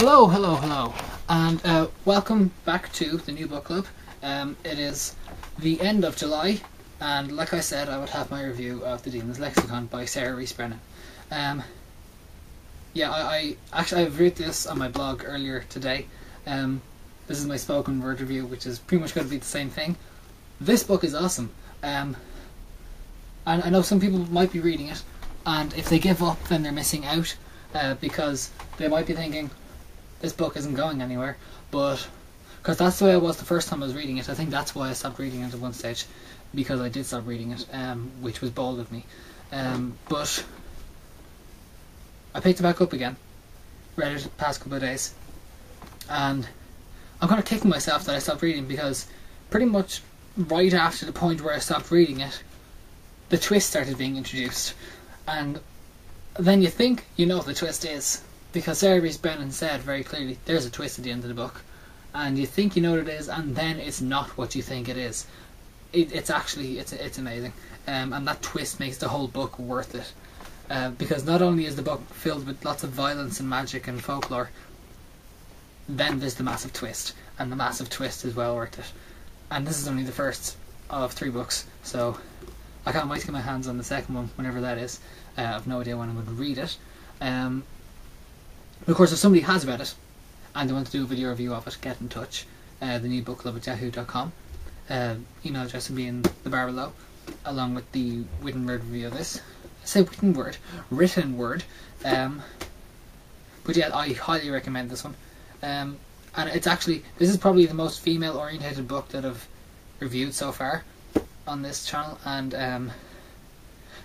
Hello, and welcome back to the new book club. It is the end of July, and like I said, I would have my review of the Demon's Lexicon by Sarah Rees Brennan. I read this on my blog earlier today. This is my spoken word review, which is pretty much going to be the same thing. This book is awesome, and I know some people might be reading it, and if they give up, then they're missing out, because they might be thinking, this book isn't going anywhere, but because that's the way I was the first time I was reading it. I think that's why I stopped reading it at one stage, because I did stop reading it, which was bold of me. But I picked it back up again, read it the past couple of days, and I'm kind of kicking myself that I stopped reading, because pretty much right after the point where I stopped reading it, the twist started being introduced, and then you think you know what the twist is, because Sarah Rees Brennan said very clearly, there's a twist at the end of the book, and you think you know what it is, and then it's not what you think it is. It's amazing, and that twist makes the whole book worth it, because not only is the book filled with lots of violence and magic and folklore, then there's the massive twist, and the massive twist is well worth it. And this is only the first of 3 books, so I can't wait to get my hands on the second one, whenever that is. I have no idea when I'm going to read it. Of course, if somebody has read it and they want to do a video review of it, get in touch. The new book club at yahoo.com. Email address will be in the bar below, along with the written word review of this. I say written word. But yeah, I highly recommend this one. And it's actually, this is probably the most female orientated book that I've reviewed so far on this channel, and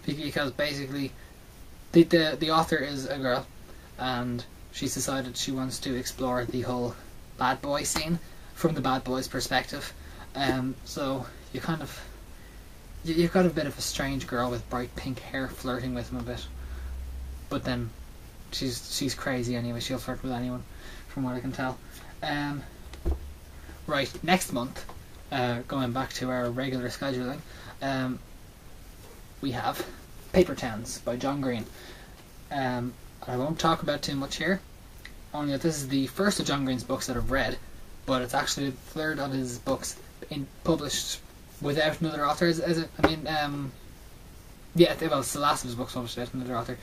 because basically the author is a girl, and she's decided she wants to explore the whole bad boy scene from the bad boy's perspective. So you've got a bit of a strange girl with bright pink hair flirting with him a bit, but then she's crazy anyway. She'll flirt with anyone, from what I can tell. Right, next month, going back to our regular scheduling, we have Paper Towns by John Green. I won't talk about too much here, only that this is the first of John Green's books that I've read, but it's actually the third of his books published without another author. It's the last of his books published without another author.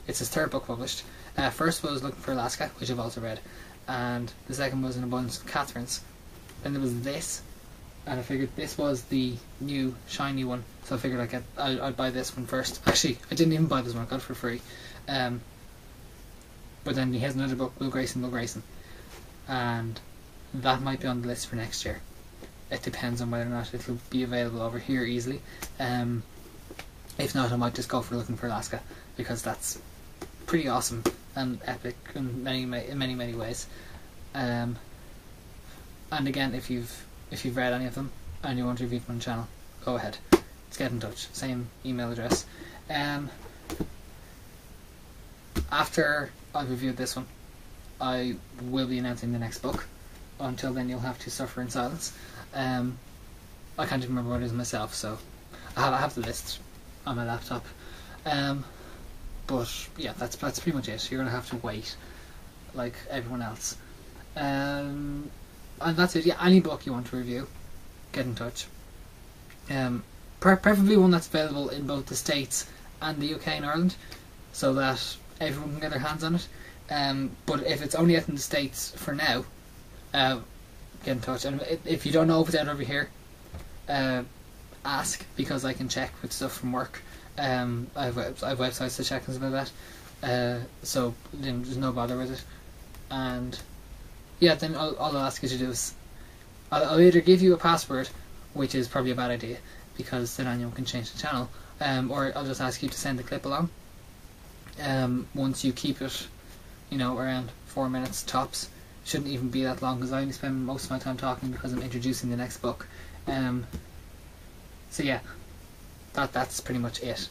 It's his third book published. First was Looking for Alaska, which I've also read, and the second was An Abundance of Catherines. Then there was this, and I figured this was the new shiny one, so I figured I'd buy this one first. Actually, I didn't even buy this one, I got it for free. But then he has another book, Will Grayson, and that might be on the list for next year. It depends on whether or not it'll be available over here easily. If not, I might just go for Looking for Alaska, because that's pretty awesome and epic in many ways. And again, if you've read any of them and you want to review them on the channel, go ahead. Let's get in touch. Same email address. After I've reviewed this one, I will be announcing the next book. Until then, you'll have to suffer in silence. I can't even remember what it is myself, so I have the list on my laptop. But yeah, that's pretty much it. You're gonna have to wait, like everyone else. And that's it. Yeah, any book you want to review, get in touch. Preferably one that's available in both the States and the UK and Ireland, so that everyone can get their hands on it. But if it's only out in the States for now, get in touch. And if you don't know if it's out over here, ask, because I can check with stuff from work. I have websites to check and stuff like that, so there's no bother with it. And yeah, then all I'll ask you to do is I'll either give you a password, which is probably a bad idea, because then anyone can change the channel, or I'll just ask you to send the clip along. Once you keep it, around 4 minutes tops. Shouldn't even be that long, because I only spend most of my time talking because I'm introducing the next book. So yeah, that's pretty much it.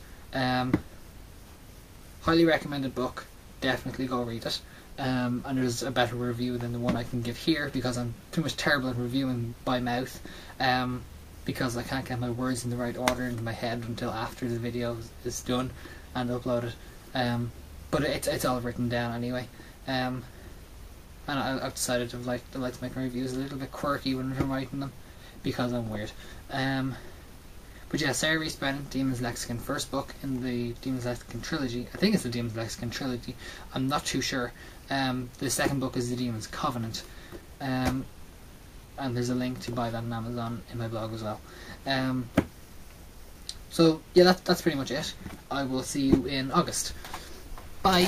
Highly recommended book. Definitely go read it. And there's a better review than the one I can give here, because I'm pretty much terrible at reviewing by mouth, because I can't get my words in the right order into my head until after the video is done and uploaded. But it's all written down anyway. and I've decided to like to make my reviews a little bit quirky when I'm writing them, because I'm weird. But yeah, Sarah Rees Brennan, Demons Lexicon, first book in the Demons Lexicon trilogy. I think it's the Demons Lexicon trilogy. I'm not too sure. The second book is the Demons Covenant. And there's a link to buy that on Amazon in my blog as well. So yeah, that's pretty much it. I will see you in August. Bye.